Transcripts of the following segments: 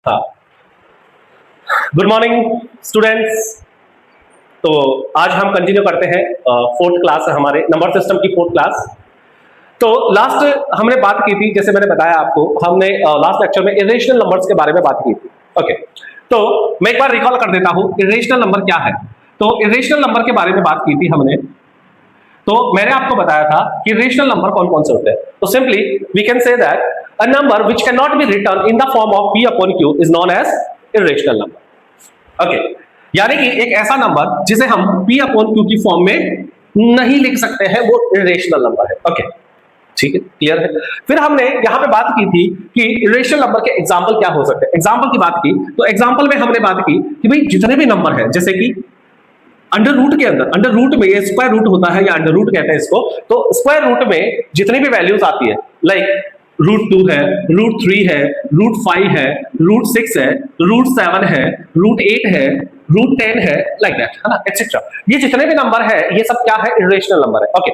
हाँ, good morning students. तो आज हम कंटिन्यू करते हैं, फोर्थ क्लास है हमारे नंबर सिस्टम की फोर्थ क्लास। तो लास्ट हमने बात की थी, जैसे मैंने बताया आपको, हमने लास्ट लेक्चर में इरेशनल नंबर्स के बारे में बात की थी। ओके, तो मैं एक बार रिकॉल कर देता हूं इरेशनल नंबर क्या है। तो इरेशनल नंबर के बारे में बात की थी हमने। तो मैंने आपको बताया था कि रेशनल नंबर कौन कौन से होते हैं। तो simply we can say that a number which can not be written in the form of p upon q is known as irrational number. Okay, यानी कि एक ऐसा नंबर जिसे हम p अपॉन q की फॉर्म में नहीं लिख सकते हैं, वो इरेशनल नंबर है। ओके, ठीक है, क्लियर है। फिर हमने यहां पे बात की थी कि इरेशनल नंबर के एग्जांपल क्या हो सकते हैं। एग्जांपल की बात की तो एग्जांपल में हमने बात की कि भाई जितने भी नंबर है, जैसे कि अंडर रूट के अंदर, अंडर रूट में ये स्क्वायर रूट होता है या अंडर रूट कहते हैं इसको, तो स्क्वायर रूट में जितनी भी वैल्यूज आती है, लाइक √2 है, √3 है, √5 है, √6 है, √7 है, √8 है, √10 है, लाइक दैट, है ना, एक्सेट्रा। ये जितने भी नंबर है ये सब क्या है, इरेशनल नंबर है। ओके,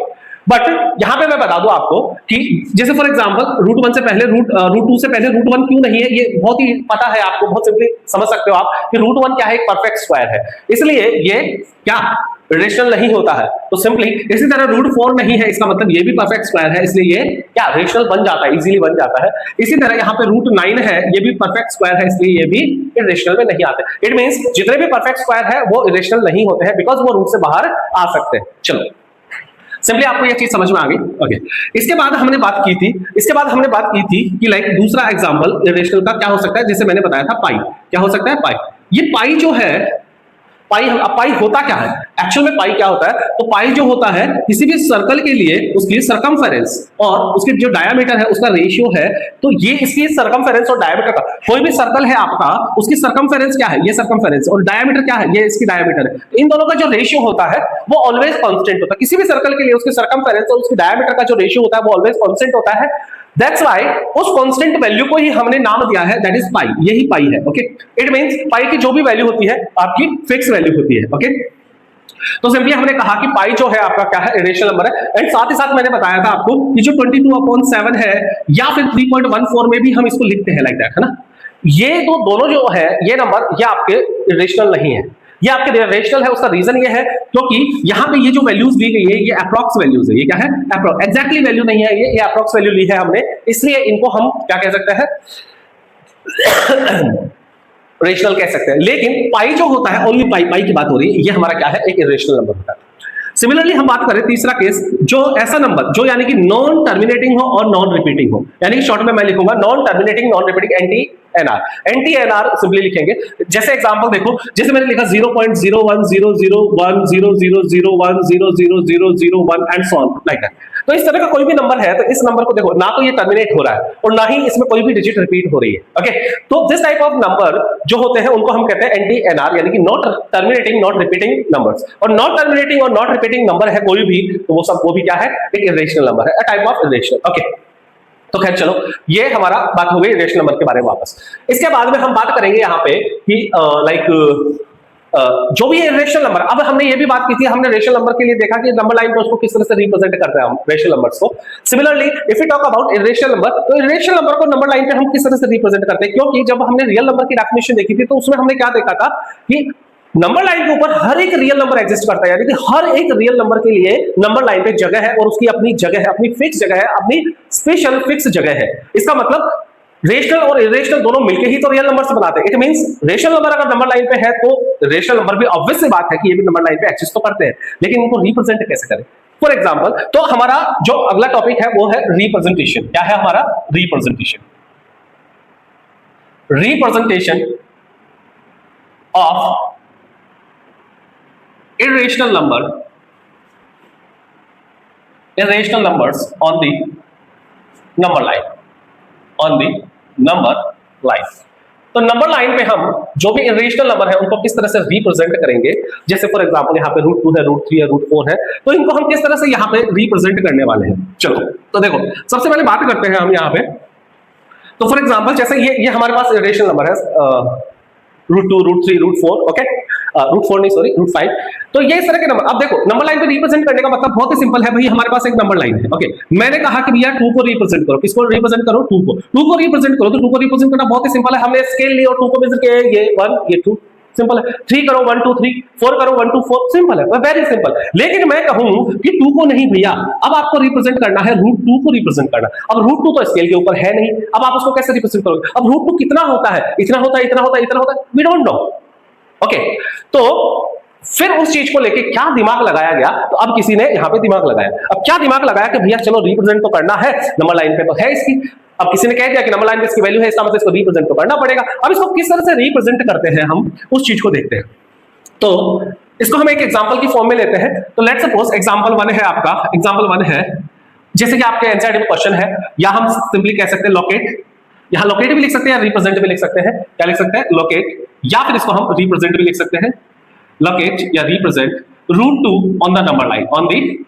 बट यहां पे मैं बता दूं आपको कि जैसे फॉर एग्जांपल √1 से पहले √2 से पहले √1 क्यों नहीं है, ये बहुत ही पता है आपको, बहुत सिंपली समझ सकते हो आप कि √1 क्या है, एक परफेक्ट स्क्वायर है, इसलिए ये क्या रेशनल नहीं होता है। तो सिंपली इसी तरह √4 नहीं है, इसका मतलब ये भी परफेक्ट स्क्वायर है, इसलिए ये क्या रेशनल बन जाता है, इजीली बन जाता है। इसी तरह यहाँ पे √9 है, ये भी परफेक्ट स्क्वायर है, इसलिए ये भी इरेशनल में नहीं आते। इट मींस जितने भी परफेक्ट स्क्वायर है वो इरेशनल नहीं होते हैं, बिकॉज वो रूट से बाहर आ सकते हैं। चलो, सिंपली आपको ये चीज समझ में आ गई। ओके, इसके बाद हमने बात की थी कि लाइक दूसरा एग्जांपल इरेशनल का क्या हो सकता है, जैसे मैंने बताया था पाई। क्या हो सकता है, पाई। ये पाई जो है, पाई होता क्या है एक्चुअल में, पाई क्या होता है, तो पाई जो होता है किसी भी सर्कल के लिए उसकी सरकमफेरेंस और उसकी जो डायमीटर है उसका रेशियो है। तो ये इसकी सरकमफेरेंस और डायमीटर का, कोई भी सर्कल है आपका, उसकी सरकमफेरेंस क्या है, ये सरकमफेरेंस, और डायमीटर क्या है, ये इसकी डायमीटर है। तो इन दोनों का जो रेशियो होता है वो ऑलवेज कांस्टेंट होता है। किसी भी सर्कल के लिए उसकी सरकमफेरेंस और उसकी डायमीटर का जो रेशियो होता है वो ऑलवेज कांस्टेंट होता है। दैट्स व्हाई उस कांस्टेंट वैल्यू को ही हमने नाम दिया है, दैट इज पाई। यही पाई है। ओके, इट मींस पाई की जो भी वैल्यू होती है आपकी फिक्स वैल्यू होती है। ओके, तो सिंपली हमने कहा कि पाई जो है आपका क्या है, इरेशनल नंबर है। एंड साथ ही साथ मैंने बताया था आपको कि जो 22/7 है या फिर 3.14 में भी हम इसको लिखते हैं, लाइक दैट, है ना। ये दोनों जो है ये नंबर, ये आपके इरेशनल नहीं है, ये आपके रेशनल है। उसका रीजन ये है क्योंकि यहां पे ये जो वैल्यूज दी गई है ये अप्रॉक्स वैल्यूज है। ये क्या है, अप्रॉक्स, एग्जैक्टली वैल्यू नहीं है, ये अप्रॉक्स वैल्यू ली है हमने, इसलिए इनको हम क्या कह सकते हैं, रेशनल कह सकते हैं। लेकिन पाई जो होता है, ओनली पाई की बात हो रही है, ये हमारा क्या है, एक इरेशनल नंबर होता है। सिमिलरली हम बात करें तीसरा केस, जो ऐसा नंबर जो यानी कि नॉन टर्मिनेटिंग हो और नॉन रिपीटिंग हो, यानी कि शॉर्ट में मैं लिखूंगा non terminating non repeating, NTNR simply लिखेंगे। जैसे एग्जांपल देखो, जैसे मैंने लिखा 0.01001001000001 and so on, like that. तो इस तरह का कोई भी नंबर है, तो इस नंबर को देखो, ना तो ये टर्मिनेट हो रहा है और ना ही इसमें कोई भी डिजिट रिपीट हो रही है। ओके, तो दिस टाइप ऑफ नंबर जो होते हैं उनको हम कहते हैं एनटीएनआर, यानी कि not terminating not repeating numbers. और नॉट टर्मिनेटिंग और नॉट रिपीटिंग नंबर है कोई भी, तो वो भी क्या है, एक इरेशनल नंबर है, a type of irrational. Okay, तो खैर चलो, ये हमारा बात हो गई इरेशनल नंबर के बारे में। वापस इसके बाद में हम बात करेंगे यहाँ पे कि लाइक जो भी इरेशनल नंबर, अब हमने ये भी बात की थी, हमने रेशनल नंबर के लिए देखा कि नंबर लाइन पे उसको किस तरह से रिप्रेजेंट करते हैं हम रेशनल नंबर्स को। Similarly if you talk about irrational number, तो इरेशनल नंबर को नंबर लाइन पे हम किस तरह से रिप्रेजेंट करते हैं, क्योंकि जब हमने रियल नंबर की डेफिनेशन देखी थी तो उसमें हमने क्या देखा था कि नंबर लाइन के ऊपर हर एक रियल नंबर एग्जिस्ट करता है, यानी कि हर एक रियल नंबर के लिए नंबर लाइन पे जगह है और उसकी अपनी जगह है, अपनी फिक्स जगह है, अपनी स्पेशल फिक्स जगह है। इसका मतलब रेशनल और इरेशनल दोनों मिलकर ही तो रियल नंबर्स बनाते हैं। इट मींस रेशनल नंबर अगर नंबर लाइन पे है तो रेशनल नंबर भी ऑब्वियस सी बात है कि ये भी नंबर लाइन पे एग्जिस्ट तो करते हैं, लेकिन इनको रिप्रेजेंट कैसे करें। फॉर एग्जांपल, तो हमारा जो अगला टॉपिक है वो है रिप्रेजेंटेशन। क्या है हमारा, representation. Representation of irrational numbers on the number line, तो नंबर लाइन पे हम जो भी इरेशनल नंबर है उनको किस तरह से रिप्रेजेंट करेंगे। जैसे फॉर एग्जांपल यहाँ पे √2 है, √3 है, √4 है, तो इनको हम किस तरह से यहाँ पे रिप्रेजेंट करने वाले हैं। चलो, तो देखो, सबसे पहले बात करते हैं हम यहाँ पे। तो फॉर एग्जांपल जैसे ये हमारे पास इरेशनल नंबर है √2, √3, √4। ओके, √4 नहीं सॉरी √5। तो ये इस तरह के नंबर, अब देखो नंबर लाइन पे रिप्रेजेंट करने का मतलब बहुत ही सिंपल है भाई, हमारे पास एक नंबर लाइन है, ओके मैंने कहा कि भैया 2 को रिप्रेजेंट करो, किसको रिप्रेजेंट करो 2 को रिप्रेजेंट करो, तो 2 को रिप्रेजेंट करना बहुत ही सिंपल है, हमने स्केल लिया और 2 को मेजर किया, ये 1 ये 2 सिंपल है, 3 करो 1 2 3, 4 करो 1 2 4 सिंपल है, वेरी सिंपल। लेकिन मैं कहूं कि 2 को नहीं भैया, अब आपको रिप्रेजेंट करना है √2 को रिप्रेजेंट करना। अब √2 तो स्केल के ऊपर है नहीं, अब आप उसको कैसे रिप्रेजेंट करोगे? अब √2 कितना होता है, इतना होता है, इतना होता है, इतना होता है, वी डोंट नो, ओके। तो फिर उस चीज को लेके क्या दिमाग लगाया गया, तो अब किसी ने यहां पे दिमाग लगाया। अब क्या दिमाग लगाया कि भैया चलो रिप्रेजेंट तो करना है, नंबर लाइन पे तो है इसकी, अब किसी ने कह दिया कि नंबर लाइन पे इसकी वैल्यू है, इसका मतलब इसको रिप्रेजेंट तो करना पड़ेगा। अब इसको किस तरह से रिप्रेजेंट करते हैं हम, उस चीज को देखते हैं। तो इसको हम एक एग्जांपल की फॉर्म में लेते हैं। तो लेट्स सपोज एग्जांपल 1 है आपका, एग्जांपल 1 है जैसे कि आपके एनसीईआरटी में क्वेश्चन है, या हम सिंपली कह सकते हैं लोकेट, यहां लोकेट भी लिख सकते हैं, रिप्रेजेंट भी लिख सकते हैं, क्या लिख सकते हैं लोकेट, या फिर इसको हम रिप्रेजेंट भी लिख सकते हैं, लोकेट या represent √2 on the number line, on the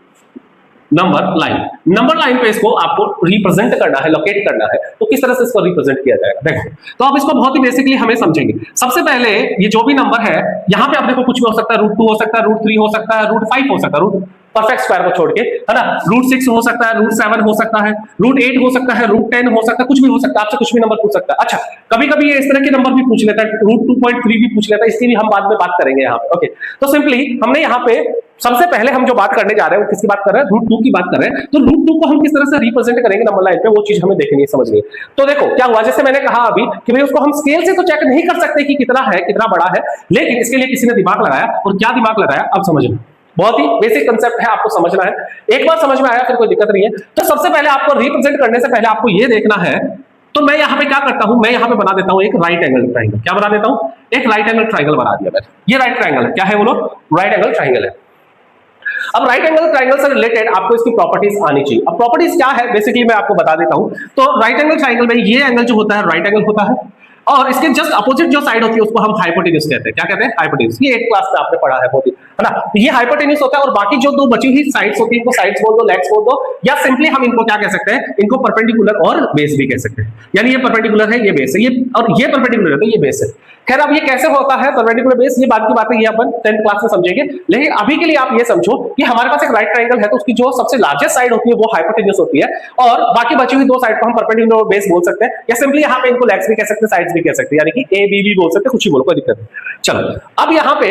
number line पे इसको आपको रिप्रेजेंट करना है, लोकेट करना है। तो किस तरह से इसको रिप्रेजेंट किया जाएगा देखो, तो अब इसको बहुत ही बेसिकली हमें समझेंगे। सबसे पहले ये जो भी नंबर है यहां पे आप देखो कुछ भी हो सकता है, √2 हो सकता है, √3 हो सकता है, √5 हो सकता है, रूट परफेक्ट स्क्वायर को छोड़ के, है ना, √6 हो सकता है, √7 हो सकता है, √8 हो सकता है, √10 हो सकता है, कुछ भी हो सकता है, आपसे कुछ भी नंबर पूछ सकता है। अच्छा कभी कभी ये इस तरह के नंबर भी पूछ लेता है, √2.3 भी पूछ लेता है, इसकी भी हम बाद में बात करेंगे यहाँ पे, ओके। तो सिंपली हमने यहाँ पे सबसे पहले हम जो बात करने जा रहे हैं वो किसकी बात कर रहे हैं, √2 की बात कर रहे हैं। तो √2 को हम किस तरह से रिप्रेजेंट करेंगे नंबर लाइन पे, वो चीज हमें देखनी है, समझनी है। तो देखो क्या हुआ, जैसे मैंने कहा अभी कि भाई उसको हम स्केल से तो चेक नहीं कर सकते कि कितना है, कितना बड़ा है, लेकिन इसके लिए किसी ने दिमाग लगाया, और क्या दिमाग लगाया अब समझना, बहुत ही बेसिक कंसेप्ट है, आपको समझना है। एक बार समझ में आया फिर कोई दिक्कत नहीं है। तो सबसे पहले आपको रिप्रेजेंट करने से पहले आपको ये देखना है, तो मैं यहां पे क्या करता हूं, मैं यहां पे बना देता हूं एक राइट एंगल ट्राइंगल। क्या बना देता हूं, एक राइट एंगल ट्राइंगल बना दिया मैंने। ये राइट ट्राइंगल है, क्या है बोलो, राइट एंगल ट्राइंगल है। अब राइट एंगल ट्राइंगल से रिलेटेड आपको इसकी प्रॉपर्टीज आनी चाहिए। अब प्रॉपर्टीज क्या है बेसिकली मैं आपको बता देता हूं। तो राइट एंगल ट्राइंगल में ये एंगल जो होता है राइट एंगल होता है, और इसके जस्ट अपोजिट जो साइड होती है उसको हम हाइपोटेन्यूज कहते हैं। क्या कहते हैं, हाइपोटेन्यूज। ये 8th क्लास में आपने पढ़ा है बहुत ही, है ना। ये हाइपोटेन्यूज होता है, और बाकी जो दो बची हुई साइड्स होती है इनको साइड्स बोल दो, लेग्स बोल दो, या सिंपली हम इनको क्या कह सकते हैं, इनको परपेंडिकुलर और बेस भी कह सकते हैं। यानी ये परपेंडिकुलर है, ये बेस है, ये और ये परपेंडिकुलर है तो ये बेस है। खैर अब ये कैसे होता है परपेंडिकुलर बेस, ये बात की बात है, ये अपन 10th क्लास में समझेंगे। लेकिन अभी के लिए आप ये समझो कि हमारे पास एक राइट ट्राइंगल है, तो उसकी जो सबसे लार्जेस्ट साइड होती है वो हाइपोटेन्यूज होती है, और बाकी बची हुई दो साइड को हम परपेंडिकुलर और बेस बोल सकते हैं, या सिंपली यहाँ पे इनको लेग्स भी कह सकते हैं, साइड्स भी कह सकते हैं, यानी कि ए बी भी बोल सकते हैं, कुछ ही बोलो, कोई दिक्कत नहीं। चलो अब यहाँ पे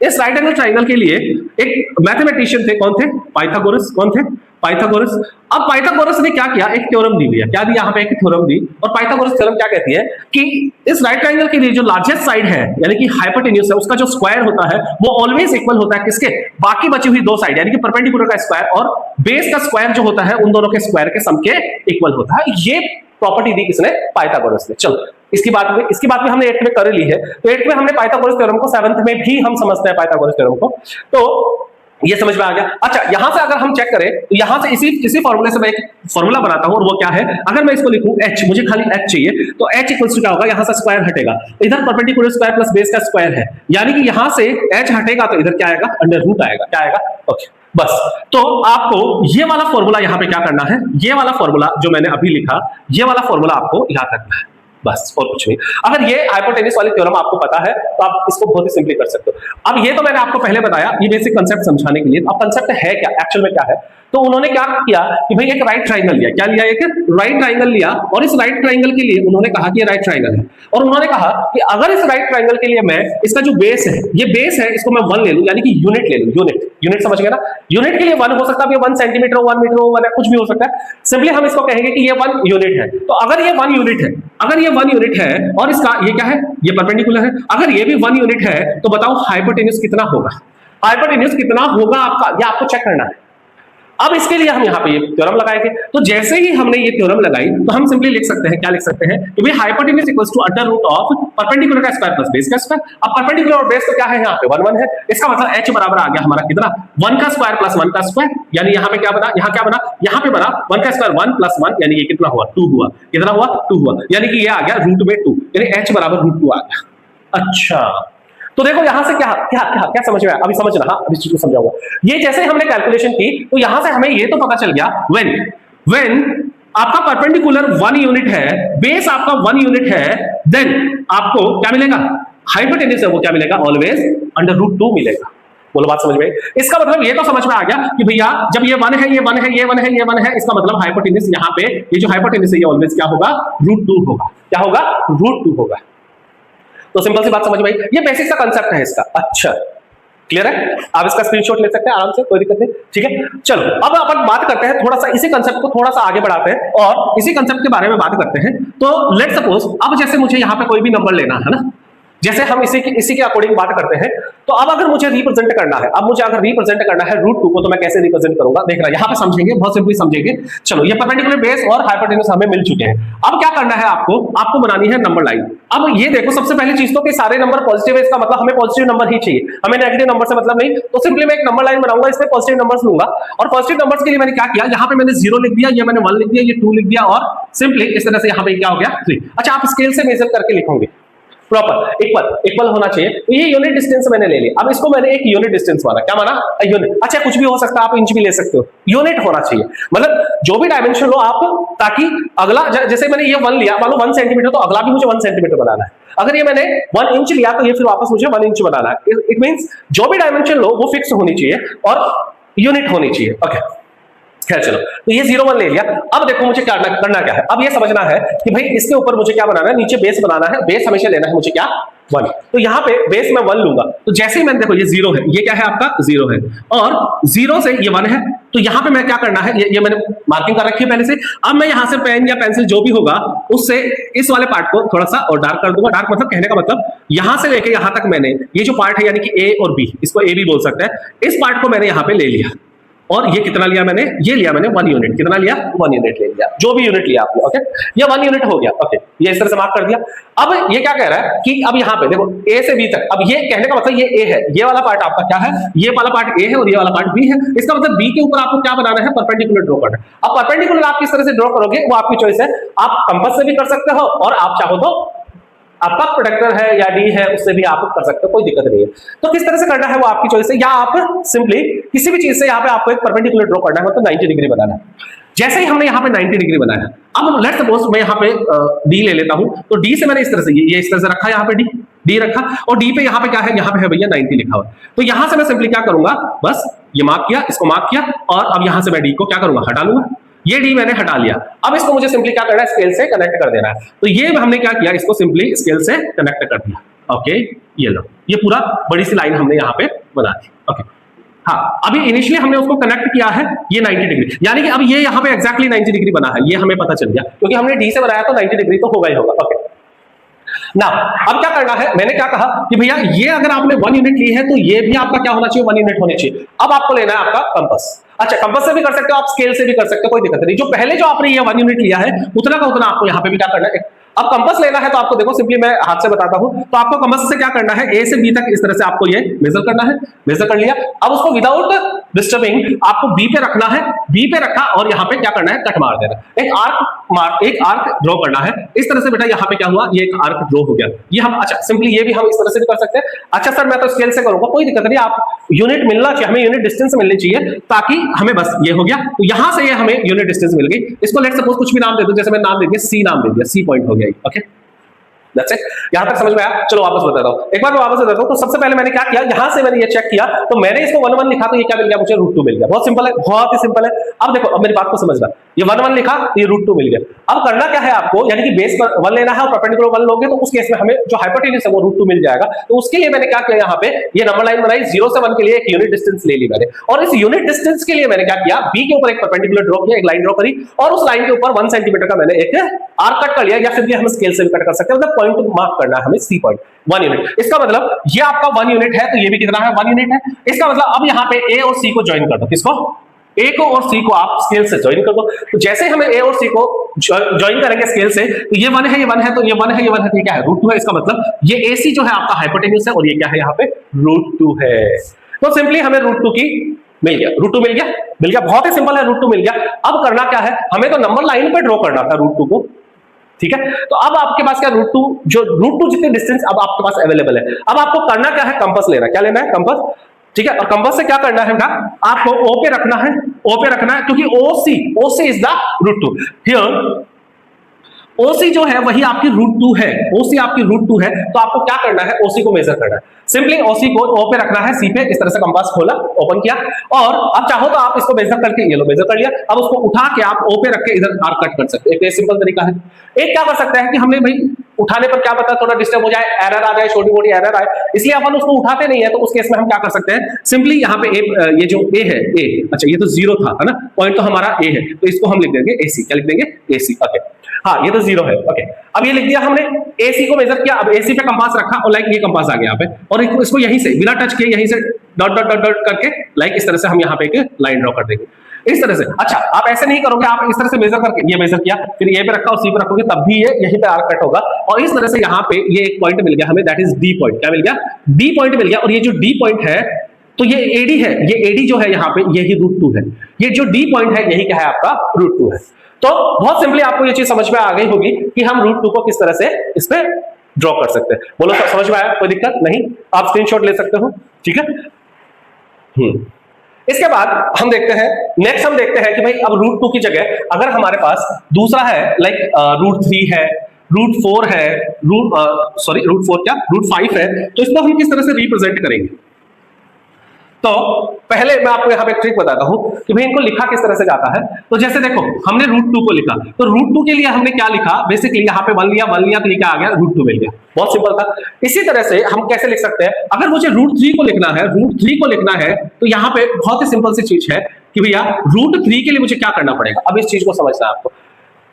इस राइट एंगल ट्राइंगल के लिए एक मैथमेटिशियन थे, कौन थे, पाइथागोरस। कौन थे, पाइथागोरस। अब पाइथागोरस ने क्या किया, एक थ्योरम दी है, क्या दी यहाँ पे, एक थ्योरम दी। और पाइथागोरस थ्योरम क्या कहती है कि इस राइट ट्राइंगल के लिए जो लार्जेस्ट साइड है यानी कि हाइपोटेन्यूज है, उसका जो स्क्वायर होता है वो ऑलवेज इक्वल होता है किसके, बाकी बची हुई दो साइड यानी कि परपेंडिकुलर का स्क्वायर और बेस का स्क्वायर जो होता है उन दोनों के स्क्वायर के सम के इक्वल होता है। ये प्रॉपर्टी दी किसने, पाइथागोरस ने। चलो इसकी बात भी हमने 8th में कर ली है। तो 8th में हमने पाइथागोरस थ्योरम को, 7th में भी हम समझते हैं पाइथागोरस थ्योरम को, तो ये समझ में आ गया। अच्छा यहां से अगर हम चेक करें तो यहां से इसी फॉर्मूले से मैं एक फॉर्मूला बनाता हूं, और वो क्या है, अगर मैं इसको लिखूं h, मुझे खाली h चाहिए, तो h इक्वल्स टू क्या होगा, यहां से स्क्वायर हटेगा, इधर परपेंडिकुलर स्क्वायर प्लस बेस का स्क्वायर है, यानी कि यहां से h हटेगा तो इधर क्या आएगा, अंडर रूट आएगा। क्या आएगा, ओके बस। तो आपको ये वाला फॉर्मूला यहां पे क्या करना है, ये वाला फॉर्मूला जो मैंने अभी लिखा, ये वाला फॉर्मूला आपको याद रखना है, बस और कुछ नहीं। अगर ये हाइपोटेन्यूज वाली थ्योरम आपको पता है तो आप इसको बहुत ही सिंपली कर सकते हो। अब ये तो मैंने आपको पहले बताया, ये बेसिक कांसेप्ट समझाने के लिए। अब कांसेप्ट है क्या, एक्चुअल में क्या है, तो उन्होंने क्या किया कि भाई एक राइट ट्राइंगल लिया, क्या लिया, एक राइट ट्राइंगल लिया, और इस राइट ट्राइंगल के लिए उन्होंने कहा कि ये राइट ट्राइंगल है, और उन्होंने कहा कि अगर इस राइट ट्राइंगल के लिए मैं इसका जो बेस है, ये बेस है, इसको मैं 1 ले लूं, यानी कि यूनिट ले लूं, यूनिट समझ गए ना। यूनिट के लिए 1 हो सकता है, 1 सेंटीमीटर हो, 1 मीटर हो, 1 कुछ भी हो सकता है। सिंपली हम इसको कहेंगे कि ये 1 यूनिट है। तो अगर ये 1 यूनिट है, अगर ये 1 यूनिट है और इसका ये क्या है, ये परपेंडिकुलर है, अगर ये भी 1 यूनिट है तो बताओ हाइपोटेन्यूज कितना होगा, हाइपोटेन्यूज कितना होगा आपका, ये आपको चेक करना है। अब इसके लिए हम यहाँ पे ये थ्योरम लगाएंगे। तो जैसे ही हमने ये थ्योरम लगाई तो हम सिंपली लिख सकते हैं, क्या लिख सकते हैं कि भाई hypotenuse equals to under root of perpendicular का स्क्वायर प्लस बेस का स्क्वायर। अब परपेंडिकुलर और बेस तो क्या है, यहाँ पे 1 1 है, इसका मतलब h बराबर आ गया हमारा कितना, 1 का स्क्वायर प्लस 1 का स्क्वायर, यानी यहाँ पे क्या बना, यहाँ क्या बना, यहाँ पे बना 1 का स्क्वायर 1 प्लस 1, यानी ये कितना हुआ, 2 हुआ, कितना हुआ, 2 हुआ, यानी कि ये आ गया रूट में 2, यानी h बराबर √2 आ गया। अच्छा तो देखो यहां से क्या क्या क्या क्या समझ में आया, अभी समझ रहा, अभी चीज को समझाऊंगा। ये जैसे हमने कैलकुलेशन की तो यहां से हमें ये तो पता चल गया व्हेन आपका परपेंडिकुलर 1 यूनिट है, बेस आपका 1 यूनिट है, देन आपको क्या मिलेगा, हाइपोटेन्यूज है वो क्या मिलेगा, ऑलवेज अंडर रूट 2 मिलेगा। बोलो बात समझ में? इसका मतलब ये तो समझ में आ गया कि भैया जब ये 1 है, ये 1 है, ये 1 है, ये 1 है, इसका मतलब हाइपोटेन्यूज यहाँ पे ये जो हाइपोटेन्यूज है ये ऑलवेज क्या होगा? रूट 2 होगा। क्या होगा? रूट 2 होगा। तो सिंपल सी बात समझ में आई। ये बेसिक सा कंसेप्ट है इसका। अच्छा क्लियर है? आप इसका स्क्रीनशॉट ले सकते हैं आराम से, कोई दिक्कत नहीं। ठीक है, चलो अब अपन बात करते हैं थोड़ा सा इसी कंसेप्ट को थोड़ा सा आगे बढ़ाते हैं और इसी कंसेप्ट के बारे में बात करते हैं। तो लेट्स सपोज अब जैसे मुझे यहाँ पे कोई भी नंबर लेना है ना, जैसे हम इसी के अकॉर्डिंग बात करते हैं। तो अब अगर मुझे रिप्रेजेंट करना है, अब मुझे अगर रिप्रेजेंट करना है रूट 2 को, तो मैं कैसे रिप्रेजेंट करूंगा? देख रहा है यहाँ पे समझेंगे, बहुत सिंपली समझेंगे। चलो ये परपेंडिकुलर बेस और हाइपोटेन्यूज हमें मिल चुके हैं। अब क्या करना है आपको बनानी है नंबर लाइन। अब ये देखो सबसे पहली चीज तो कि सारे नंबर पॉजिटिव है, इसका मतलब हमें पॉजिटिव नंबर ही चाहिए, हमें नेगेटिव नंबर से मतलब नहीं। तो सिंपली मैं एक नंबर लाइन बनाऊंगा, इसमें पॉजिटिव नंबर्स लूंगा और पॉजिटिव नंबर्स के लिए मैंने क्या किया, यहाँ पे मैंने 0 लिख दिया, ये मैंने 1 लिख दिया, ये 2 लिख दिया और सिंपली इस तरह से यहाँ पे क्या हो गया 3। अच्छा आप स्केल से मेजर करके लिखोगे प्रॉपर इक्वल होना चाहिए। तो ये यूनिट डिस्टेंस मैंने ले लिया। अब इसको मैंने एक यूनिट डिस्टेंस माना, क्या माना? यूनिट। अच्छा कुछ भी हो सकता है, आप इंच भी ले सकते हो, यूनिट होना चाहिए। मतलब जो भी डायमेंशन लो आप, ताकि अगला जैसे मैंने ये 1 लिया, मान लो 1 सेंटीमीटर, तो अगला भी मुझे 1 सेंटीमीटर बनाना है। अगर ये मैंने 1 इंच लिया तो ये फिर वापस मुझे 1 इंच बनाना है। इट मींस जो भी डायमेंशन लो वो फिक्स होनी चाहिए और यूनिट होनी चाहिए। ओके खैर चलो, तो ये 0 1 ले लिया। अब देखो मुझे करना क्या है। अब ये समझना है कि भाई इसके ऊपर मुझे क्या बनाना है, नीचे बेस बनाना है। बेस हमेशा लेना है मुझे क्या? 1। तो यहाँ पे बेस में 1 लूंगा। तो जैसे ही मैंने देखो ये 0 है, ये क्या है आपका? 0 है और 0 से ये 1 है। तो यहाँ पे मैं क्या करना है, ये मैंने मार्किंग कर रखी है पहले से। अब मैं यहाँ से पेन या पेंसिल जो भी होगा उससे इस वाले पार्ट को थोड़ा सा और डार्क कर दूंगा। डार्क मतलब कहने का मतलब यहाँ से लेके यहाँ तक मैंने ये जो पार्ट है यानी कि A और B, इसको A भी बोल सकते हैं, इस पार्ट को मैंने यहाँ पे ले लिया। और ये कितना लिया मैंने? ये लिया मैंने 1 यूनिट। कितना लिया? 1 यूनिट ले लिया, जो भी यूनिट लिया आपने। ओके ये 1 यूनिट हो गया। ओके ये इस तरह से मार्क कर दिया। अब ये क्या कह रहा है कि अब यहाँ पे देखो A से B तक, अब ये कहने का मतलब ये A है, ये वाला पार्ट आपका क्या है? ये वाला पार्ट A है और ये वाला पार्ट B है। इसका मतलब B के ऊपर आपको क्या बनाना है? परपेंडिकुलर ड्रॉ करना है। अब परपेंडिकुलर आप किस तरह से ड्रॉ करोगे वो आपकी चॉइस है। आप कंपास से भी कर सकते हो और आप चाहो तो आपका प्रोडक्टर है या डी है उससे भी आप कर सकते हो, कोई दिक्कत नहीं है। तो किस तरह से करना है वो आपकी चॉइस है। या आप सिंपली किसी भी चीज से यहाँ पे आपको एक परपेंडिकुलर ड्रॉ करना है, मतलब 90 डिग्री बनाना है। जैसे ही हमने यहाँ पे 90 डिग्री बनाया, अब लेट्स सपोज मैं यहाँ पे डी ले लेता हूं। तो डी से मैंने इस तरह से ये इस तरह से रखा, यहाँ पे डी रखा और डी पे यहाँ पे क्या है? यहाँ पे है भैया 90 लिखा हुआ। तो यहाँ से मैं सिंपली क्या करूंगा, बस ये मार्क किया, इसको मार्क किया और अब यहाँ से मैं डी को क्या करूंगा? हटा लूंगा। ये डी मैंने हटा लिया। अब इसको मुझे सिंपली क्या करना है? स्केल से कनेक्ट कर देना है। तो ये हमने क्या किया, इसको सिंपली स्केल से कनेक्ट कर दिया। ओके ये लो, ये पूरा बड़ी सी लाइन हमने यहाँ पे बना दी। ओके हाँ, अभी इनिशियली हमने उसको कनेक्ट किया है ये 90 डिग्री, यानी कि अब ये यहाँ पे एक्जैक्टली 90 डिग्री बना है, ये हमें पता चल गया क्योंकि हमने डी से बनाया तो 90 डिग्री तो होगा ही होगा। ओके ना अब क्या करना है, मैंने क्या कहा कि भैया ये अगर आपने 1 यूनिट ली है तो ये भी आपका क्या होना चाहिए? 1 यूनिट होनी चाहिए। अब आपको लेना है आपका कंपास। अच्छा कंपास से भी कर सकते हो आप, स्केल से भी कर सकते हो, कोई दिक्कत नहीं। जो पहले जो आपने ये 1 यूनिट लिया है उतना का उतना आपको यहाँ पे भी क्या करना है। अब कंपास लेना है तो आपको देखो सिंपली मैं हाथ से बताता हूं। तो आपको कंपास से क्या करना है? A से B तक इस तरह से आपको ये मेजर करना है। मेजर कर लिया, अब उसको विदाउट डिस्टर्बिंग आपको B पे रखना है। B पे रखा और यहाँ पे क्या करना है? कट मार देना, एक आर्क ड्रॉ करना है। इस तरह से बेटा यहाँ पे क्या हुआ? ये एक आर्क ड्रॉ हो गया। ये हम अच्छा सिंपली ये भी हम इस तरह से भी कर सकते हैं। अच्छा सर मैं तो स्केल से करूंगा, कोई दिक्कत नहीं, आप यूनिट मिलना चाहिए, हमें यूनिट डिस्टेंस मिलनी चाहिए ताकि हमें बस ये हो गया। तो यहां से ये हमें यूनिट डिस्टेंस मिल गई। इसको लेट सपोज कुछ भी नाम दे दो, जैसे मैंने नाम दे दिया C, नाम दे दिया C पॉइंट हो गया। Okay That's it. यहां तक समझ में आया? चलो वापस बताता हूं, एक बार मैं वापस बताता हूं। तो सबसे पहले मैंने क्या किया, यहां से मैंने ये चेक किया तो मैंने इसको 1 1 लिखा तो ये क्या मिल गया मुझे? रूट 2 मिल गया। बहुत सिंपल है, बहुत ही सिंपल है। अब देखो अब मेरी बात को समझना, ये 1 1 लिखा तो ये रूट 2 मिल गया। अब करना क्या है आपको, यानी कि बेस पर 1 लेना है और परपेंडिकुलर 1 लोगे तो उस केस में हमें जो हाइपोटेन्यूज है वो रूट 2 मिल जाएगा। तो उसके लिए मैंने क्या किया, यहाँ पे ये नंबर लाइन बनाई, 0 से 1 के लिए एक यूनिट डिस्टेंस ले ली मैंने और इस यूनिट डिस्टेंस के लिए मैंने क्या किया, बी के ऊपर एक परपेंडिकुलर ड्रॉ किया, एक लाइन ड्रॉ करी और उस लाइन के ऊपर 1 सेंटीमीटर का मैंने एक आर्क कट कर लिया, या फिर हम स्केल से भी कट कर सकते हैं, मतलब पॉइंट मार्क करना है हमें C पॉइंट 1 यूनिट। इसका मतलब ये आपका 1 यूनिट है तो ये भी कितना है? 1 यूनिट है। इसका मतलब अब यहाँ पे A और C को ज्वाइन कर दो। किसको? A को और C को आप स्केल से ज्वाइन कर दो। तो जैसे हमें A और C को ज्वाइन करेंगे स्केल से तो ये 1 है, ये 1 है, तो ये 1 है, ये 1 है, तो ये क्या है? रूट 2 है। इसका मतलब ये AC जो है आपका हाइपोटेन्यूज है और ये क्या है यहाँ पे? रूट 2 है। तो सिंपली हमें रूट 2 की मिल गया, रूट 2 मिल गया, बहुत ही सिंपल है, रूट 2 मिल गया। अब करना क्या है, हमें तो नंबर लाइन पे ड्रॉ करना था रूट 2 को, ठीक है। तो अब आपके पास क्या रूट 2, जो रूट 2 जितने डिस्टेंस अब आपके पास अवेलेबल है, अब आपको करना क्या है, कंपास लेना है। क्या लेना है? कंपास, ठीक है। और कंपास से क्या करना है ना, आपको O पे रखना है, O पे रखना है क्योंकि OC is the root 2 here. OC जो है वही आपकी √2 है, ओसी आपकी √2 है, तो आपको क्या करना है, ओसी को मेजर करना है। सिंपली ओसी को ओ पे रखना है, सी पे, इस तरह से कंपास खोला, ओपन किया, और अब चाहो तो आप इसको मेजर करके, ये लो मेजर कर लिया, अब उसको उठा के आप ओ पे रख के इधर आर्क कट कर सकते हैं। एक सिंपल तरीका है। एक क्या कर सकते हैं कि हमने भाई उठाने पर क्या पता थोड़ा डिस्टर्ब हो जाए, एरर आ जाए, छोटी मोटी एरर आए, इसलिए अपन उसको उठाते नहीं है, तो उस केस में हम क्या कर सकते हैं, सिंपली यहाँ पे ये जो ए है, ए, अच्छा ये तो 0 था, है ना, पॉइंट तो हमारा ए है, तो इसको हम लिख देंगे एसी, क्या लिख देंगे, एसी, ओके, हाँ ये तो 0 है, ओके। अब ये लिख दिया हमने, एसी को मेजर किया, अब एसी पे कंपास रखा और लाइक ये कंपास आ गया यहाँ पे, और इसको यहीं से बिना टच किए यहीं से डॉट डॉट डॉट डॉट करके लाइक इस तरह से हम यहाँ पे एक लाइन ड्रॉ कर देंगे, इस तरह से। अच्छा, आप ऐसे नहीं करोगे, आप इस तरह से मेजर करके, ये मेजर किया, फिर ये पे रखा और सी पे रखोगे, तब भी ये यहीं पे आर्क कट होगा, और इस तरह से यहाँ पे ये एक पॉइंट मिल गया हमें, दैट इज डी पॉइंट। क्या मिल गया, डी पॉइंट मिल गया, और ये जो डी पॉइंट है, तो ये एडी है, ये एडी जो है यहाँ पे यही √2 है, ये जो डी पॉइंट है यही क्या है आपका √2 है। तो बहुत सिंपली आपको ये चीज समझ में आ गई होगी कि हम √2 को किस तरह से इस पे ड्रॉ कर सकते हैं। बोलो समझ में आया, कोई दिक्कत नहीं, आप स्क्रीनशॉट ले सकते हो, ठीक है। इसके बाद हम देखते हैं, नेक्स्ट हम देखते हैं कि भाई अब √2 की जगह अगर हमारे पास दूसरा है, लाइक √3 है, √4 है, √4 क्या, √5 है, तो इसको हम किस तरह से रिप्रेजेंट करेंगे। तो पहले मैं आपको यहाँ पे ट्रिक बताता हूं कि भाई इनको लिखा किस तरह से जाता है। तो जैसे देखो, हमने √2 को लिखा, तो √2 के लिए हमने क्या लिखा, बेसिकली यहाँ पे 1 लिया, तो ये क्या आ गया, √2 मिल गया, बहुत सिंपल था। इसी तरह से हम कैसे लिख सकते हैं, अगर मुझे √3 को लिखना है, √3 को लिखना है, तो यहाँ पे बहुत ही सिंपल सी चीज है कि भैया √3 के लिए मुझे क्या करना पड़ेगा। अब इस चीज को समझना है आपको।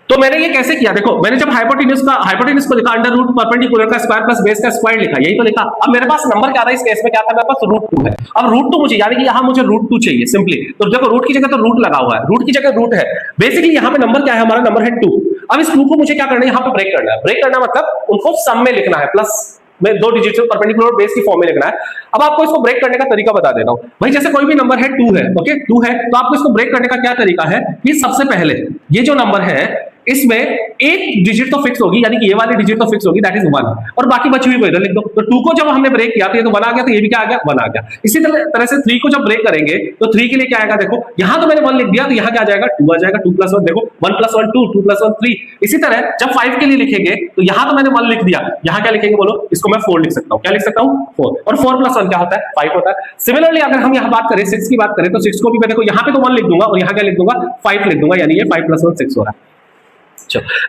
तो मैंने ये कैसे किया, देखो मैंने जब हाइपोटेन्यूज को लिखा, अंडर रूट परपेंडिकुलर का स्क्वायर प्लस बेस का स्क्वायर लिखा, यही तो लिखा। अब मेरे पास नंबर क्या था, इस केस में क्या था, मेरे पास √2 है। अब √2 मुझे, यानी कि यहाँ मुझे √2 चाहिए सिंपली। तो देखो रूट की जगह तो रूट लगा हुआ है, रूट की जगह रूट है, बेसिकली यहाँ पे नंबर क्या है, हमारा नंबर है 2। अब इस 2 को मुझे क्या करना है, यहाँ पे ब्रेक करना है। ब्रेक करना मतलब उनको सम में लिखना है, प्लस में 2 डिजिट से परपेंडिकुलर बेस की फॉर्म में लिखना है। अब आपको इसको ब्रेक करने का तरीका बता देता हूं भाई। जैसे कोई भी नंबर है 2 है, ओके 2 है, तो आपको इसको ब्रेक करने का क्या तरीका है कि सबसे पहले ये जो नंबर है इसमें एक डिजिट तो फिक्स होगी, यानी कि ये वाली डिजिट तो फिक्स होगी, दैट इज 1, और बाकी बची हुई को इधर लिख दो। तो 2 को जब हमने ब्रेक किया तो ये तो 1 आ गया, तो ये भी क्या आ गया, 1 आ गया। इसी तरह से 3 को जब ब्रेक करेंगे तो 3 के लिए क्या आएगा, देखो यहां तो मैंने 1 लिख दिया, तो यहां क्या आ जाएगा, 2 आ जाएगा, 2 + 1, देखो 1 + 1 2, 2 + 1 3। इसी तरह जब 5 के लिए लिखेंगे तो यहां तो मैंने 1 लिख दिया, यहां क्या लिखेंगे बोलो, इसको मैं 4 लिख सकता हूं। क्या लिख सकता हूं, 4, और 4 + 1 क्या होता है, 5 होता है। सिमिलरली अगर हम यहां बात करें 6 की बात करें, तो 6 को भी मैं देखो यहां पे तो 1 लिख दूंगा और यहां क्या लिख दूंगा, 5 लिख दूंगा, यानी ये 5 + 1 6 हो रहा है।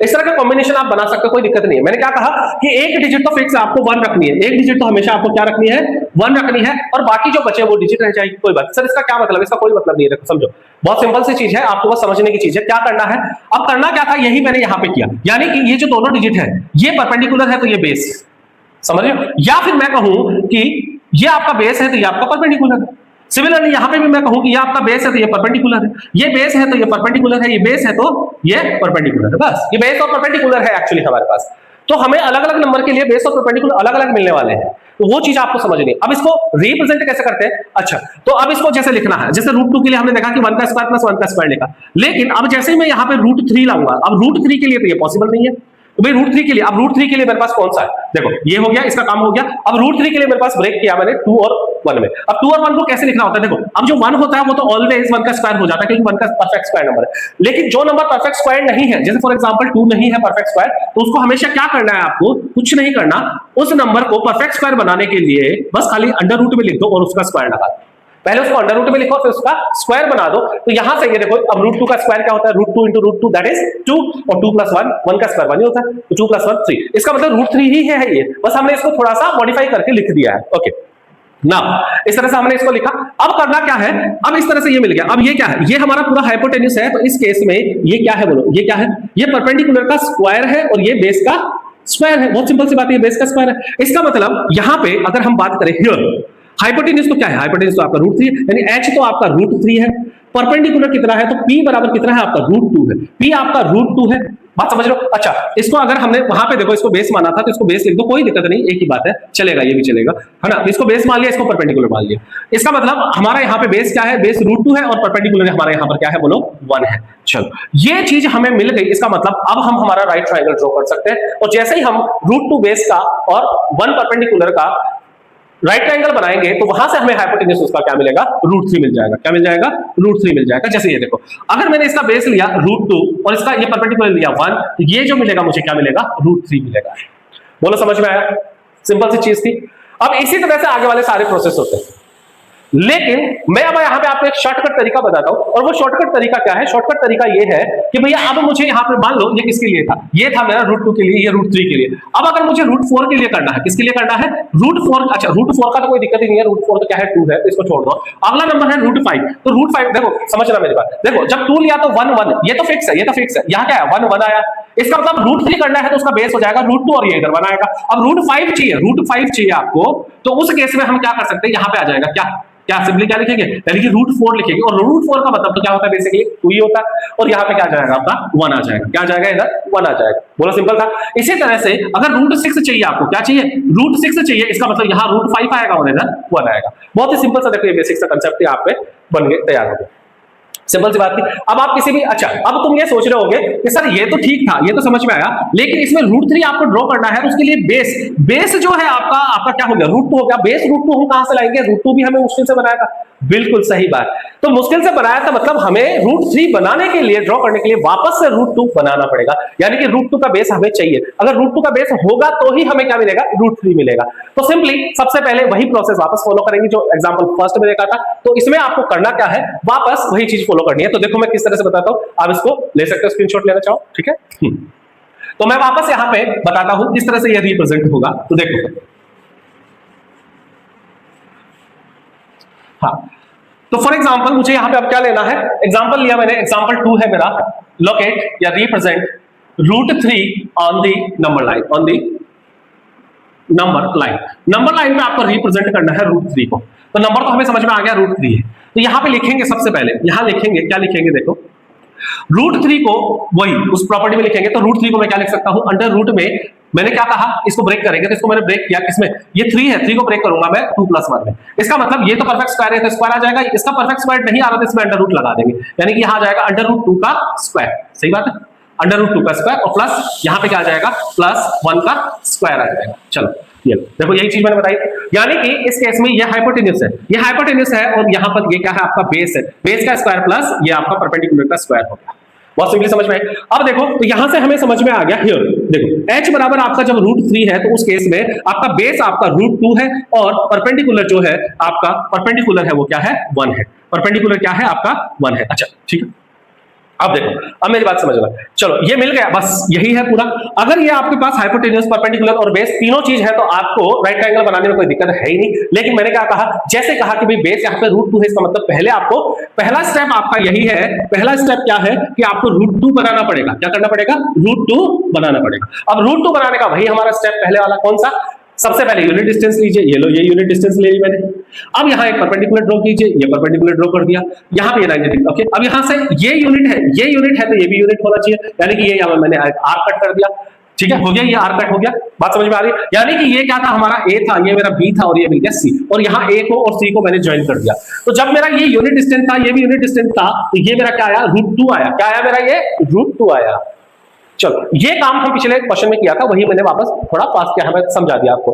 इस तरह का कॉम्बिनेशन आप बना सकते हो, कोई दिक्कत नहीं है। मैंने क्या कहा कि एक डिजिट तो फिक्स है, आपको 1 रखनी है, एक डिजिट तो हमेशा आपको क्या रखनी है, 1 रखनी है, और बाकी जो बचे वो डिजिट रह जाएगी, कोई बात। सर इसका क्या मतलब, इसका कोई मतलब नहीं है, देखो समझो, बहुत सिंपल सी चीज है, आपको बस समझने की चीज है। क्या करना है, अब करना क्या था, यही मैंने यहां पे किया, यानी कि ये जो दोनों डिजिट है ये परपेंडिकुलर है, तो ये बेस, समझ रहे हो, या फिर मैं कहूं कि ये आपका बेस है तो ये आपका परपेंडिकुलर है। सिमिलरली यहां पे भी मैं कहूं कि ये आपका बेस है तो ये परपेंडिकुलर है, ये बेस है तो ये परपेंडिकुलर है, ये बेस है तो ये परपेंडिकुलर है, बस ये बेस और परपेंडिकुलर है एक्चुअली हमारे पास। तो हमें अलग अलग नंबर के लिए बेस और परपेंडिकुलर अलग अलग मिलने वाले हैं, तो वो चीज आपको समझनी है। अब इसको रिप्रेजेंट कैसे करते हैं, अच्छा तो अब इसको जैसे लिखना है, जैसे √2 के लिए हमने देखा कि 1 का स्क्वायर प्लस 1 का स्क्वायर लिखा, लेकिन अब जैसे ही मैं यहाँ पे √3 लाऊंगा, अब √3 के लिए तो ये पॉसिबल नहीं है, तो भाई √3 के लिए, अब √3 के लिए मेरे पास कौन सा है, देखो ये हो गया, इसका काम हो गया। अब √3 के लिए मेरे पास ब्रेक किया मैंने 2 और 1 में। अब 2 और 1 को कैसे लिखना होता है, देखो अब जो 1 होता है वो तो ऑलवेज 1 का स्क्वायर हो जाता है, क्योंकि 1 का परफेक्ट स्क्वायर नंबर है। लेकिन जो नंबर परफेक्ट स्क्वायर नहीं है, जैसे फॉर एग्जांपल 2 नहीं है परफेक्ट स्क्वायर, तो उसको हमेशा क्या करना है, आपको कुछ नहीं करना, उस नंबर को परफेक्ट स्क्वायर बनाने के लिए बस खाली अंडर रूट में लिख दो और उसका स्क्वायर लगा दो। पहले उसको अंडर रूट में लिखो, फिर उसका स्क्वायर बना दो। तो यहां से ये देखो, अब √2 का स्क्वायर क्या होता है, √2 × √2 दैट इज 2, और 2 + 1 1 का स्क्वायर 1 ही होता है, तो 2 + 1 3, इसका मतलब √3 ही है ये, बस हमने इसको थोड़ा सा मॉडिफाई करके लिख दिया है। ओके ना, इस तरह से हमने इसको लिखा। अब करना क्या है, अब इस तरह से ये मिल गया। अब ये क्या है, ये हमारा पूरा हाइपोटेन्यूज है, तो इस केस में ये क्या है बोलो, ये क्या है, ये परपेंडिकुलर का स्क्वायर है और ये बेस का स्क्वायर है। बहुत सिंपल सी बात है, ये बेस का स्क्वायर है। इसका मतलब यहां पे अगर हम बात करें हियर, हाइपोटेन्यूज तो क्या है, हाइपोटेन्यूज तो आपका √3 है, यानी h तो आपका √3 है, परपेंडिकुलर कितना है, तो p बराबर कितना है आपका √2 है, p आपका √2 है, बात समझ लो। अच्छा इसको अगर हमने वहां पे देखो इसको बेस माना था, तो इसको बेस लिख दो, कोई दिक्कत नहीं, एक ही बात है, चलेगा, ये भी चलेगा, है ना। इसको बेस मान लिया, इसको परपेंडिकुलर मान लिया। इसका मतलब हमारा यहाँ पे बेस क्या है, बेस √2 है, और परपेंडिकुलर हमारे यहाँ पर क्या है बोलो, 1 है। चलो ये चीज हमें मिल गई, इसका मतलब अब हम हमारा राइट ट्रायंगल ड्रॉ कर सकते हैं। और जैसे ही हम √2 बेस का और 1 परपेंडिकुलर का राइट ट्रायंगल बनाएंगे तो वहां से हमें हाइपोटेन्यूज उसका क्या मिलेगा, √3 मिल जाएगा। क्या मिल जाएगा, √3 मिल जाएगा। जैसे ये देखो, अगर मैंने इसका बेस लिया √2 और इसका ये परपेंडिकुलर लिया 1, तो ये जो मिलेगा मुझे क्या मिलेगा, √3 मिलेगा। बोलो समझ में आया? सिंपल सी चीज थी। अब इसी तरह से आगे वाले सारे प्रोसेस होते हैं, लेकिन मैं अब यहाँ पे आपको एक शॉर्टकट तरीका बताता हूं, और वो शॉर्टकट तरीका क्या है? शॉर्टकट तरीका ये है कि भैया अब मुझे यहाँ पे मान लो ये किसके लिए था, ये था मेरा √2 के लिए, ये √3 के लिए। अब अगर मुझे √4 के लिए करना है, किसके लिए करना है, √4, अच्छा √4 का तो कोई दिक्कत ही नहीं है, √4 तो क्या है 2 है, तो इसको छोड़ दो। अगला नंबर है √5, तो √5 देखो समझना मेरी बात, देखो जब 2 लिया तो 1 1, ये तो फिक्स है, ये तो फिक्स है, यहाँ क्या है 1 1 आया, इसका मतलब √3 करना है तो उसका बेस हो जाएगा √2 और ये इधर 1 आएगा। अब √5 चाहिए, √5 चाहिए आपको, तो उस केस में हम क्या कर सकते हैं, यहाँ पे आ जाएगा क्या सिंपली क्या लिखेंगे, यानी कि √4 लिखेंगे, और √4 का मतलब तो क्या होता है, बेसिकली 2 ही होता है, और यहाँ पे क्या आ जाएगा आपका 1 आ जाएगा। क्या आ जाएगा, इधर 1 आ जाएगा। बोलो सिंपल था। इसी तरह से अगर √6 चाहिए आपको, क्या चाहिए, √6 चाहिए, इसका मतलब यहाँ √5 आएगा और इधर 1 आएगा। बहुत ही सिंपल सा देखो, ये बेसिक सा कंसेप्ट आप पे बन गए, तैयार हो गए। सिंपल सी बात थी। अब आप किसी भी, अच्छा अब तुम ये सोच रहे होगे कि सर ये तो ठीक था, ये तो समझ में आया, लेकिन इसमें √3 आपको ड्रॉ करना है, तो उसके लिए बेस जो है आपका क्या हो गया, √2 हो गया। बेस √2 हम कहां से लाएंगे, √2 भी हमें मुश्किल से बनाया था। बिल्कुल सही बात, तो मुश्किल से बनाया था मतलब हमें √3 बनाने के लिए, ड्रॉ करने के लिए वापस से √2 बनाना पड़ेगा, यानी कि √2 का बेस हमें चाहिए। अगर √2 का बेस होगा तो ही हमें क्या मिलेगा, √3 मिलेगा। तो सिंपली सबसे पहले वही प्रोसेस वापस फॉलो करेंगे जो एग्जांपल फर्स्ट में देखा था। तो इसमें आपको करना क्या है, वापस वही चीज फॉलो करनी है। तो देखो मैं किस तरह से बताता हूं, आप इसको ले सकते हो, स्क्रीनशॉट लेना चाहो, ठीक है। तो मैं वापस यहां पे बताता हूं किस तरह से ये रिप्रेजेंट होगा। तो देखो, हाँ, तो फॉर एग्जांपल मुझे यहां पे अब क्या लेना है, एग्जांपल लिया मैंने, एग्जांपल 2 है मेरा, लोकेट या represent √3 on the number line, on the number line. Number line में आपको रिप्रेजेंट करना है √3 को। तो नंबर तो हमें समझ में आ गया, √3 है। तो यहां पे लिखेंगे, सबसे पहले यहां लिखेंगे, क्या लिखेंगे देखो, √3 को वही उस प्रॉपर्टी में लिखेंगे। तो √3 को मैं क्या लिख सकता हूं, अंडर रूट में मैंने क्या कहा, इसको ब्रेक करेंगे, तो इसको मैंने ब्रेक किया किसमें, ये 3 है, 3 को ब्रेक करूंगा मैं 2 + 1 में। इसका मतलब ये तो परफेक्ट स्क्वायर है, तो स्क्वायर आ जाएगा, इसका परफेक्ट स्क्वायर नहीं आ रहा तो इसमें अंडर रूट लगा देंगे, यानी कि यहां आ जाएगा √2 का स्क्वायर। सही बात है, √2 का स्क्वायर, और प्लस यहां पे क्या आ जाएगा, +1 का स्क्वायर आ जाएगा। चलो ये देखो, यही चीज मैंने बताई, यानी कि इस केस में ये हाइपोटेन्यूज है, ये हाइपोटेन्यूज है, और यहां पर ये क्या है, आपका बेस है, बेस का स्क्वायर प्लस ये आपका परपेंडिकुलर का स्क्वायर हो गया। बहुत सिंपली समझ में आए। अब देखो, तो यहां से हमें समझ में आ गया, हियर देखो h बराबर आपका जब √3 है, तो उस केस में आपका बेस आपका √2 है, और परपेंडिकुलर जो है आपका, परपेंडिकुलर है वो क्या है, 1 है। परपेंडिकुलर क्या है आपका, 1 है। अच्छा ठीक है, अब देखो, अब मेरी बात समझ लो, चलो ये मिल गया, बस यही है पूरा। अगर ये आपके पास हाइपोटेन्यूज, परपेंडिकुलर और बेस तीनों चीज है, तो आपको राइट ट्रायंगल बनाने में कोई दिक्कत है ही नहीं। लेकिन मैंने क्या कहा, जैसे कहा कि भाई बेस यहाँ पे √2 है, इसका मतलब पहले आपको, पहला स्टेप आपका यही है, पहला स्टेप क्या है कि आपको √2 बनाना पड़ेगा। क्या करना पड़ेगा, √2 बनाना पड़ेगा। अब √2 बनाने का वही हमारा स्टेप पहले वाला, कौन सा, सबसे पहले यूनिट डिस्टेंस लीजिए, ये लो, ये यूनिट डिस्टेंस ले ली मैंने। अब यहाँ एक परपेंडिकुलर ड्रॉ कीजिए, ये परपेंडिकुलर ड्रॉ कर दिया, यहाँ पे 90 डिग्री। ओके, अब यहाँ से ये यूनिट है, ये यूनिट है, तो ये भी यूनिट होना चाहिए, यानी कि ये यहाँ मैंने आर्क कट कर दिया। ठीक है, हो गया, ये आर्क कट हो गया। बात समझ में आ रही है, यानी कि ये क्या था, हमारा A था, ये मेरा B था, और ये मिल गया C, और यहाँ A को और C को मैंने ज्वाइन कर दिया। तो जब मेरा ये यूनिट डिस्टेंस था, ये भी यूनिट डिस्टेंस था, तो ये मेरा क्या आया, √2 आया। क्या आया मेरा, ये √2 आया। चलो, ये काम हम पिछले क्वेश्चन में किया था, वही मैंने वापस थोड़ा पास किया, हमें समझा दिया आपको।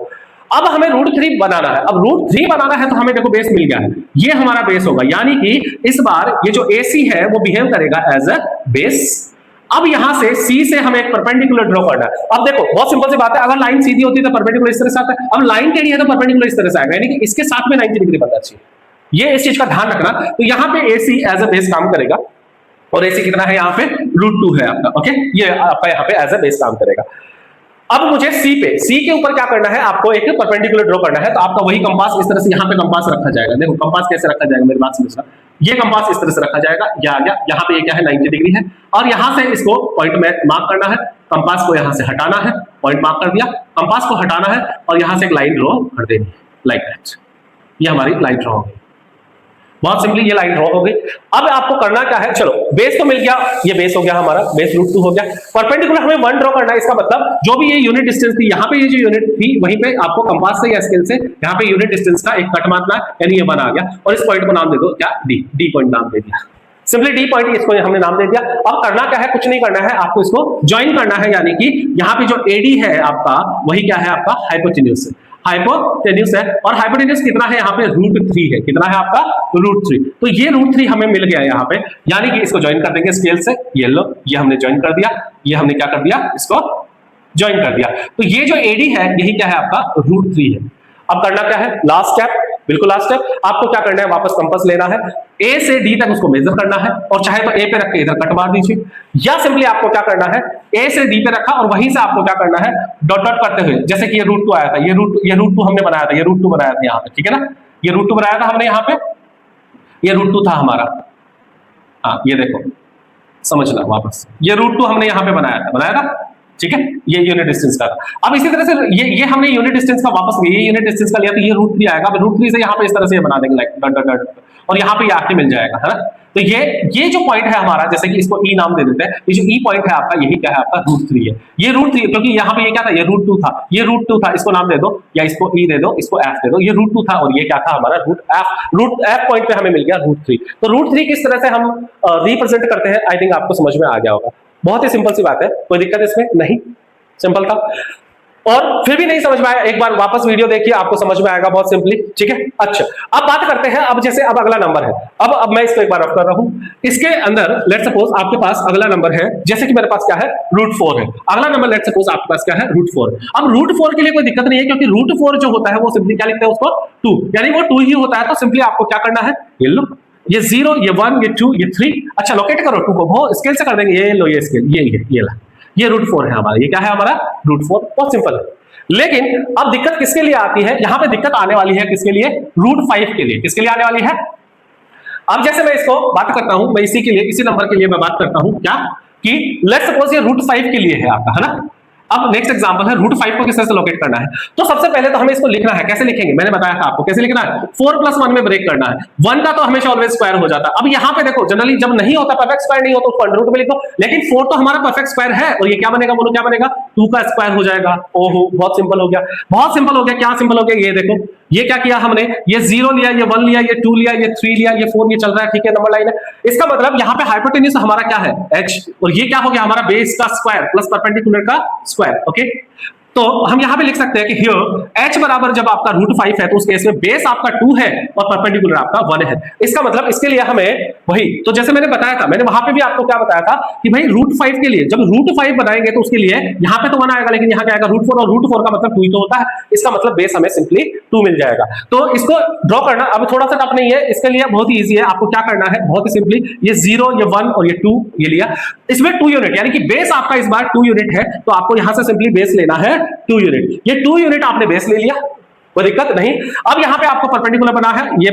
अब हमें √3 बनाना है। अब √3 बनाना है तो हमें देखो बेस मिल गया है, ये हमारा बेस होगा, यानी कि इस बार ये जो AC है वो बिहेव करेगा एज अ बेस। अब यहां से C से हमें एक परपेंडिकुलर ड्रॉ करना है। अब देखो बहुत सिंपल सी बात है, अगर लाइन सीधी होती है तो परपेंडिकुलर इस तरह से आता है, अब लाइन टेढ़ी है तो परपेंडिकुलर इस तरह से आएगा, यानी कि इसके साथ में 90 डिग्री बनना चाहिए। ये इस चीज का ध्यान रखना। तो यहाँ पे AC एज अ बेस काम करेगा, और AC कितना है यहाँ पे, √2 है आपका। ओके, ये आपका यहाँ पे एज अ बेस काम करेगा। अब मुझे C के ऊपर क्या करना है, आपको एक परपेंडिकुलर ड्रॉ करना है। तो आपका वही कंपास, इस तरह से यहाँ पे कंपास रखा जाएगा। देखो कंपास कैसे रखा जाएगा, मेरी बात समझना, ये कंपास इस तरह से रखा जाएगा, ये आ गया, यहाँ पे ये क्या है, 90 डिग्री है, और यहाँ से इसको पॉइंट में मार्क करना है, कंपास को यहाँ से हटाना है, पॉइंट मार्क कर दिया, कंपास को हटाना है, और यहाँ से एक लाइन ड्रॉ कर देनी है, लाइक दैट। ये हमारी लाइन ड्रॉ हो गई, बहुत सिंपली ये लाइन ड्रॉ हो गई। अब आपको करना क्या है, चलो बेस तो मिल गया, ये बेस हो गया हमारा, बेस √2 हो गया। परपेंडिकुलर हमें 1 ड्रॉ करना है, इसका मतलब जो भी ये यूनिट डिस्टेंस थी, यहाँ पे ये जो यूनिट थी, वहीं पे आपको कंपास से या स्केल से यहाँ पे यूनिट डिस्टेंस का एक कट मारना है, यानी ये 1 आ गया, और इस पॉइंट को नाम दे दो क्या, डी पॉइंट नाम दे दिया, सिंपली डी पॉइंट, इसको हमने नाम दे दिया। अब करना क्या है, कुछ नहीं करना है, आपको इसको ज्वाइन करना है, यानी कि यहाँ पे जो AD है आपका, वही क्या है आपका हाइपोटेन्यूज है। हाइपोटेन्यूज है, और हाइपोटेन्यूज कितना है यहाँ पे √3 है। कितना है आपका √3। तो ये √3 हमें मिल गया यहाँ पे, यानी कि इसको ज्वाइन कर देंगे स्केल से। ये लो, ये हमने ज्वाइन कर दिया, ये हमने क्या कर दिया, इसको ज्वाइन कर दिया। तो ये जो एडी है यही क्या है आपका √3 है। अब करना क्या है, लास्ट स्टेप, बिल्कुल लास्ट स्टेप, आपको क्या करना है, वापस कंपास लेना है, ए से डी तक उसको मेजर करना है, और चाहे तो ए पे रख के इधर कट मार दीजिए, या सिंपली आपको क्या करना है, ए से डी पे रखा और वहीं से आपको क्या करना है, डॉट डॉट करते हुए, जैसे कि ये √2 आया था, ये √2 हमने बनाया था, ये √2 बनाया था यहाँ पे, ठीक है ना, ये √2 बनाया था हमने यहाँ पे, ये √2 था हमारा। हाँ ये देखो, समझना वापस, ये √2 हमने यहाँ पे बनाया था, ठीक है, ये यूनिट डिस्टेंस का था। अब इसी तरह से ये हमने यूनिट डिस्टेंस का वापस ये यूनिट डिस्टेंस का लिया, तो ये √3 आएगा। अब √3 से यहाँ पे इस तरह से ये बना देंगे लाइक डॉट डॉट डॉट, और यहाँ पे ये आके मिल जाएगा, है ना। तो ये जो पॉइंट है हमारा, जैसे कि इसको ई नाम दे देते हैं, ये जो ई पॉइंट है आपका, यही क्या है आपका √3 है। ये √3 क्योंकि यहाँ पे ये क्या था, ये √2 था, ये √2 था, इसको नाम दे दो, या इसको ई दे दो, इसको एफ दे दो। ये √2 था और ये क्या था हमारा √f पॉइंट पे हमें मिल गया √3। तो √3 किस तरह से हम रिप्रेजेंट करते हैं, आई थिंक आपको समझ में आ गया होगा। बहुत ही सिंपल सी बात है, कोई दिक्कत इसमें नहीं, सिंपल था। और फिर भी नहीं समझ में आया, एक बार वापस वीडियो देखिए, आपको समझ में आएगा बहुत सिंपली, ठीक है। अच्छा, अब बात करते हैं, अब जैसे अब अगला नंबर है, अब मैं इसको एक बार रफ कर रहा हूं, इसके अंदर लेट सपोज आपके पास अगला नंबर है, जैसे कि मेरे पास क्या है, √4 है। अगला नंबर लेट सपोज आपके पास क्या है, √4। अब √4 के लिए कोई दिक्कत नहीं है, क्योंकि √4 जो होता है वो सिंपली क्या लिखते हैं उसको, 2, यानी वो 2 ही होता है। तो सिंपली आपको क्या करना है, ये लो, ये 0, ये 1, ये 2, ये 3, अच्छा लोकेट करो 2 को, वो स्केल से कर देंगे, ये लो, ये स्केल, ये ला, ये √4 है हमारा, ये क्या है हमारा √4, बहुत सिंपल है। लेकिन अब दिक्कत किसके लिए आती है, यहां पे दिक्कत आने वाली है किसके लिए, √5 के लिए। किसके लिए आने वाली है, अब जैसे मैं इसको बात करता हूं, मैं इसी के लिए, इसी नंबर के लिए मैं बात करता हूं, क्या कि लेट्स सपोज ये √5 के लिए है आपका, है ना। अब नेक्स्ट एग्जांपल है, √5 को किस तरह से लोकेट करना है। तो सबसे पहले तो हमें इसको लिखना है, कैसे लिखेंगे, मैंने बताया था आपको कैसे लिखना है, 4 + 1 में ब्रेक करना है। 1 का तो हमेशा ऑलवेज स्क्वायर हो जाता है। अब यहाँ पे देखो, जनरली जब नहीं होता, परफेक्ट स्क्वायर नहीं होता, उसको अंडर में लिखो, लेकिन 4 तो हमारा परफेक्ट स्क्वायर है, और ये क्या बनेगा, बोलो क्या बनेगा, 2 का स्क्वायर हो जाएगा। ओहो, बहुत सिंपल हो गया, बहुत सिंपल हो गया। क्या सिंपल हो गया, ये देखो, ये क्या किया हमने, ये 0 लिया, ये 1 लिया, ये 2 लिया, ये 3 लिया, ये 4, ये चल रहा है, ठीक है, नंबर लाइन है। इसका मतलब यहाँ पे हाइपोटेन्यूज हमारा क्या है, h, और ये क्या हो गया हमारा बेस का स्क्वायर प्लस परपेंडिकुलर का स्क्वायर, ओके। तो हम यहां पे लिख सकते हैं कि हियर h बराबर जब आपका √5 है, तो उस केस में बेस आपका 2 है और परपेंडिकुलर आपका 1 है। इसका मतलब इसके लिए हमें वही, तो जैसे मैंने बताया था, मैंने वहां पे भी आपको क्या बताया था कि भाई √5 के लिए जब √5 बनाएंगे तो उसके लिए यहां पे तो 1 आएगा, लेकिन यहां क्या आएगा, √4, और √4 का मतलब 2 ही तो होता है। इसका मतलब बेस हमें सिंपली 2 मिल जाएगा। तो इसको ड्रॉ करना अब थोड़ा सा टफ नहीं है, इसके लिए बहुत ही ईजी है। आपको क्या करना है, बहुत ही सिंपली, ये 0, ये 1 और ये 2 ये लिया, इसमें 2 यूनिट, यानी कि बेस आपका इस बार 2 यूनिट है, तो आपको यहां से सिंपली बेस लेना है 2 यूनिट। ये 2 यूनिट आपने बेस ले लिया, कोई दिक्कत नहीं। अब यहां पे आपको परपेंडिकुलर बना है, ये